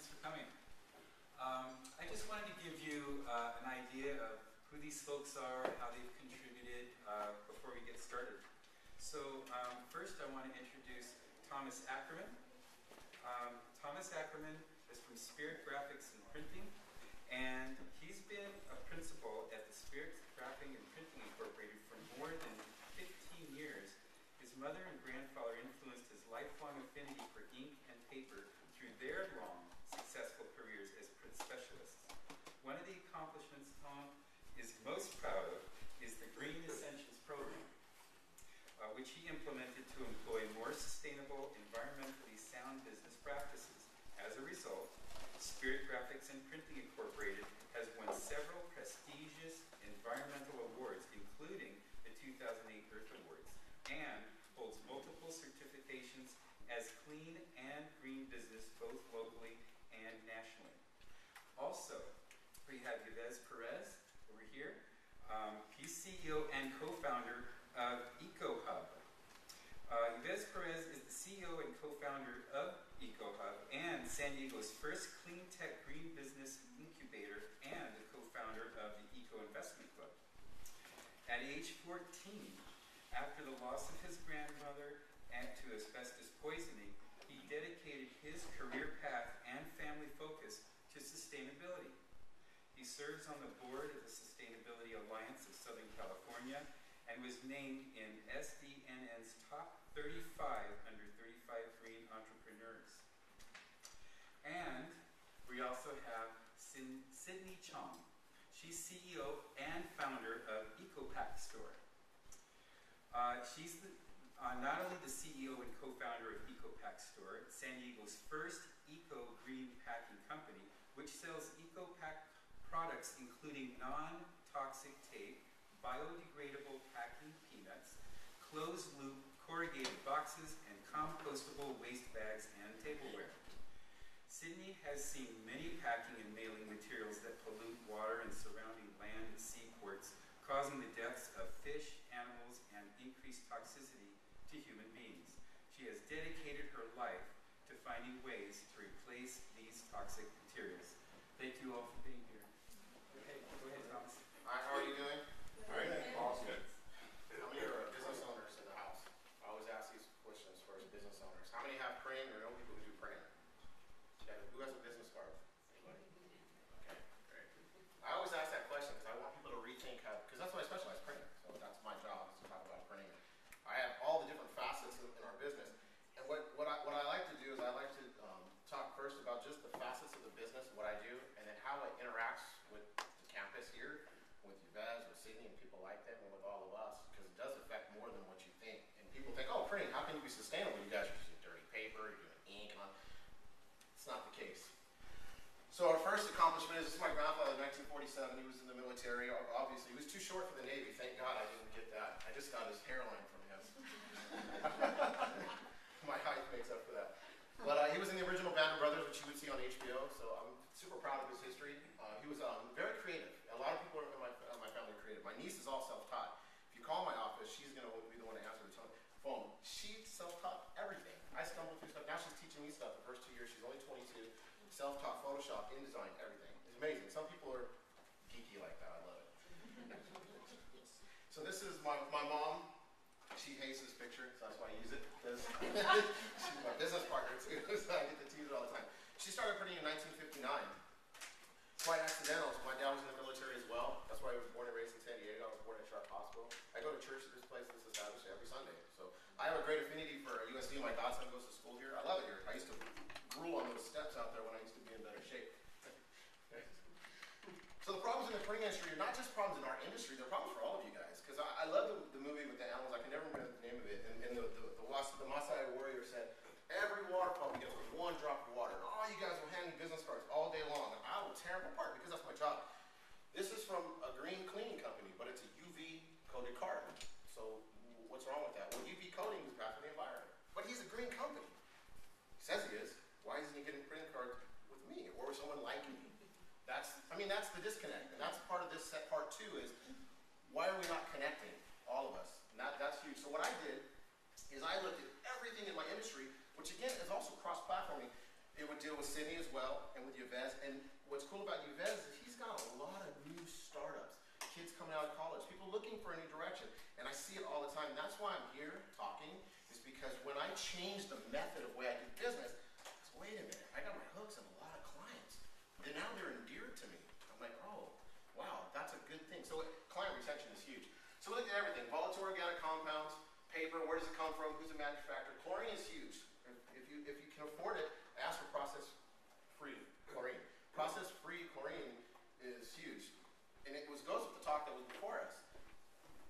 thanks for coming. I just wanted to give you an idea of who these folks are, how they've contributed before we get started. So first I want to introduce Thomas Ackerman. Thomas Ackerman is from Spirit Graphics and Printing, and he's been a principal at the Spirit Graphics and Printing Incorporated for more than 15 years. His mother and grandfather influenced his lifelong affinity for ink and paper through their long, successful careers as print specialists. One of the accomplishments Tom is most proud of is the Green Essentials program, which he implemented to employ more sustainable, environmentally sound business practices. As a result, Spirit Graphics and Printing Incorporated has won several prestigious environmental awards, including the 2008 Earth Awards, and holds multiple certifications as clean and green business, both locally and nationally. Also, we have Yves Perez over here. He's CEO and co-founder of EcoHub. Yves Perez is the CEO and co-founder of EcoHub and San Diego's first clean tech green business incubator and the co-founder of the Eco Investment Club. At age 14, after the loss of his grandmother and to asbestos poisoning, he dedicated his career path and family focus to sustainability. He serves on the board of the Sustainability Alliance of Southern California and was named in SDNN's top 35 under 35 green entrepreneurs. And we also have Sydney Chong. She's CEO and founder of EcoPack Store. She's not only the CEO and co-founder of EcoPack Store, San Diego's first eco-green packing company, which sells EcoPack products including non-toxic tape, biodegradable packing peanuts, closed-loop corrugated boxes, and compostable waste bags and tableware. Sydney has seen many packing and mailing materials that pollute water and surrounding land and seaports, causing the deaths of fish, animals, and increased toxicity to human beings. She has dedicated her life to finding ways to replace these toxic materials. Thank you all for being here. Okay, go ahead, Thomas. Hi, how are you doing? All right, awesome. How many are business owners in the house? I always ask these questions first, business owners. How many have printing or know people who do printing? Who has a business card? Anybody? Okay, great. I always ask that question because I want people to rethink how, because that's what I specialize, printing. So that's my job, is to talk about printing. I have all the different facets in our business. And what I like to do is I like to talk first about just the facets of the business, what I do, and then how it interacts with the campus here, with Yves, with Sydney, and people like them, and with all of us, because it does affect more than what you think. And people think, oh, printing, how can you be sustainable? You guys are using dirty paper, you're doing ink, and it's not the case. So our first accomplishment is, this is my grandfather in 1947. He was in the military. Obviously, he was too short for the Navy. Thank God I didn't get that. I just got his hairline from him. My height makes up for that. But he was in the original Band of Brothers, which you would see on HBO, so I'm super proud of his history. He was very creative. A lot of people in my family are creative. My niece is all self-taught. If you call my office, she's going to be the one to answer the phone. She self-taught everything. I stumbled through stuff. Now she's teaching me stuff. The first 2 years, she's only 22. Self-taught Photoshop, InDesign, everything. It's amazing. Some people are geeky like that. I love it. So this is my mom. She hates this picture, so that's why I use it, because she's my business partner too, so I get to tease her all the time. She started printing in 1959. Quite accidental. So my dad was in the military as well. That's why I was born and raised in San Diego. I was born at Sharp Hospital. I go to church at this place that's established every Sunday. So I have a great affinity for USD. My godson goes to school here. I love it here. I used to drool on those steps out there when I used to be in better shape. So the problems in the printing industry are not just problems in our industry, they're problems for all of you guys. Because I love the movie with the animals. I can never remember the name of it. And the Maasai warrior said, every water pump begins with one drop of water. And all you guys will hand me business cards all day long. And I will tear them apart because that's my job. This is from a green cleaning company, but it's a UV coated card. So what's wrong with that? Well, UV coating is bad for the environment. But he's a green company. He says he is. Why isn't he getting printing cards with me or with someone like me? That's the disconnect, and that's part of this set. Part two is, why are we not connecting, all of us? And that's huge. So what I did is I looked at everything in my industry, which again is also cross-platform. deal with Sydney as well, and with Yves. And what's cool about Yves is he's got a lot of new startups, kids coming out of college, people looking for a new direction. And I see it all the time. And that's why I'm here talking, is because when I changed the method of the way I do business, I said, wait a minute, I got my hooks in a lot of clients. And now they're endeared to me. I'm like, oh, wow, that's a good thing. So client retention is huge. So we look at everything, volatile organic compounds, paper, where does it come from, who's the manufacturer. Chlorine is huge. If you can afford it, ask for process-free chlorine. Process-free chlorine is huge. And it goes with the talk that was before us.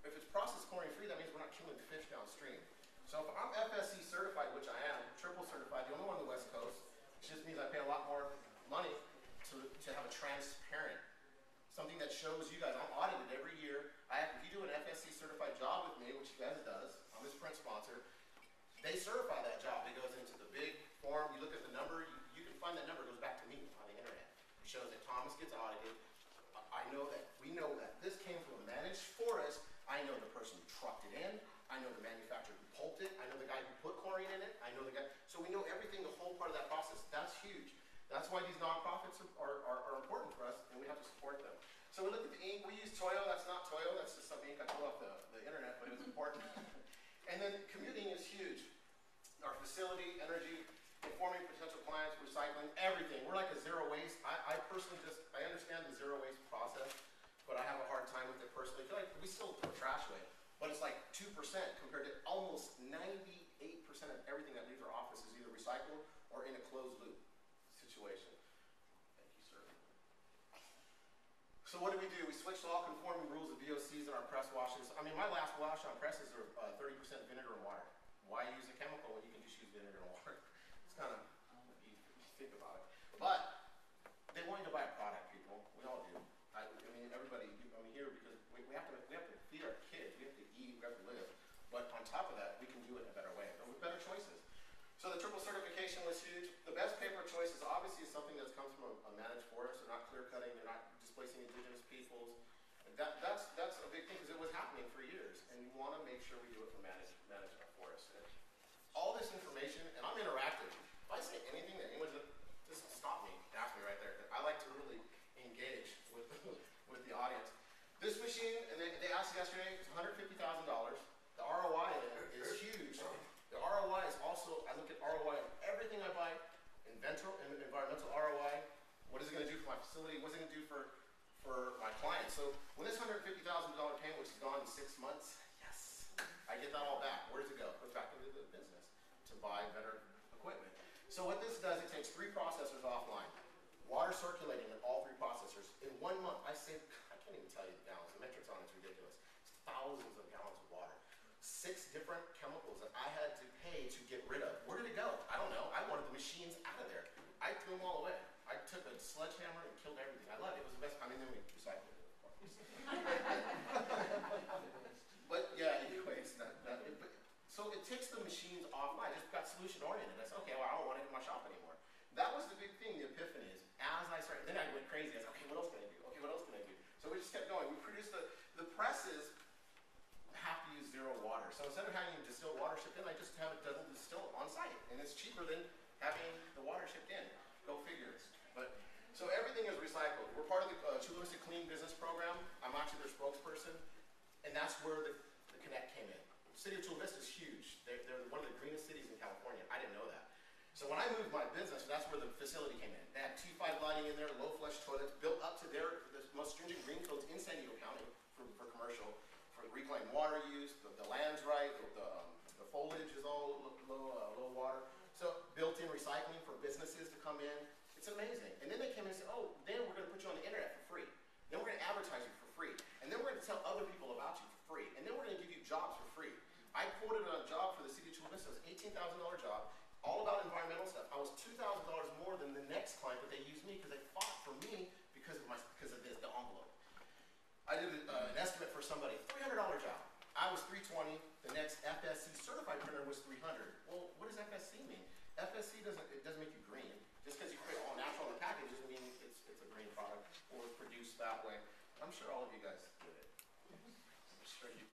If it's process chlorine-free, that means we're not killing the fish downstream. So if I'm FSC certified, which I am, triple certified, the only one on the West Coast, it just means I pay a lot more money to have a transparent, something that shows you guys, I'm audited every year. If you do an FSC certified job with me, which you guys does, I'm his print sponsor, they certify that job. It goes into the big form. You look at the number. You can find that number. It goes back to me on the internet. It shows that Thomas gets audited. We know that this came from a managed forest. I know the person who trucked it in. I know the manufacturer who pulped it. I know the guy who put chlorine in it. I know the guy. So we know everything, the whole part of that process. That's huge. That's why these nonprofits are important for us, and we have to support them. So we look at the ink. We use Toyo. That's not Toyo. That's just some ink I pulled off the internet, but it was important. And then commuting is huge. Our facility, energy, informing potential clients, recycling, everything. We're like a zero waste. I personally I understand the zero waste process, but I have a hard time with it personally. I feel like we still throw trash away, but it's like 2% compared to almost 98% of everything that leaves our office is either recycled or in a closed loop situation. Thank you, sir. So what do? We switched to all conforming rules of VOCs in our press washes. I mean, my last wash on presses are 30% vinegar and water. Why use a chemical when you can just use vinegar and water? It's kind of, you think about it. But they want you to buy a product, people. We all do. I mean, everybody, I'm here because we have to feed our kids. We have to eat, we have to live. But on top of that, we can do it in a better way, or with better choices. So the triple certification was huge. The best paper choice is obviously something that comes from a managed forest. They're not clear cutting. They're not displacing indigenous peoples. And that's a big thing because it was happening for years. And you want to make sure we do it for managed forests. All this information, and I'm interactive. If I say anything that anyone just stop me, ask me right there. I like to really engage with the audience. This machine, and they asked yesterday, it's $150,000. The ROI in it is huge. The ROI is also, I look at ROI on everything I buy, environmental ROI. What is it going to do for my facility? What's it going to do for my clients? So when this $150,000 payment, which is gone in 6 months, yes, I get that all back. Where does it go? It goes back into the business to buy better equipment. So what this does, it takes 3 processors offline. Water circulating in all 3 processors. In 1 month, I can't even tell you the gallons. The metrics on it's ridiculous. It's thousands of gallons of water. 6 different chemicals that I had to pay to get rid of. Where did it go? I don't know. I wanted the machines out of there. I threw them all away. I took a sledgehammer and killed everything. I loved it. It was the best. I mean, then we recycled it, of course. But yeah, anyways, so it takes the machines offline. I just got solution oriented. I said, okay, well, I don't want it in my shop anymore. That was the big thing, the epiphany is, as I started, then I went crazy. I said, okay, what else can I do? Okay, what else can I do? So we just kept going. We produced the presses have to use 0 water. So instead of having distilled water shipped in, I just have it distilled on site. And it's cheaper than having the water shipped in. Go figure. But so everything is recycled. We're part of the Chula Vista Clean Business Program. I'm actually their spokesperson. And that's where the Connect came in. The city of Chula Vista is huge. They're one of the greenest cities in California. I didn't know that. So when I moved my business, that's where the facility came in. They had T5 lighting in there, low flush toilets, built up to the most stringent green codes in San Diego County for commercial, for reclaimed water use, the land's right, the foliage is all low water. So built-in recycling for businesses to come in. It's amazing. And then they came in and said, oh, then we're going to put you on the internet for free. Then we're going to advertise you for free. And then we're going to tell other people about you for free. And then we're going to give you jobs for free. I quoted a job for the city of Chula Vista. It was an $18,000 job, all about environmental stuff. I was $2,000 more than the next client, but they used me because they fought for me because of this, the envelope. I did an estimate for somebody, $300 job. I was $320. The next FSC certified printer was $300. Well, what does FSC mean? FSC doesn't make you green. Just because you put it all natural in the package doesn't mean it's a green product or produced that way. I'm sure all of you guys did it. I'm sure you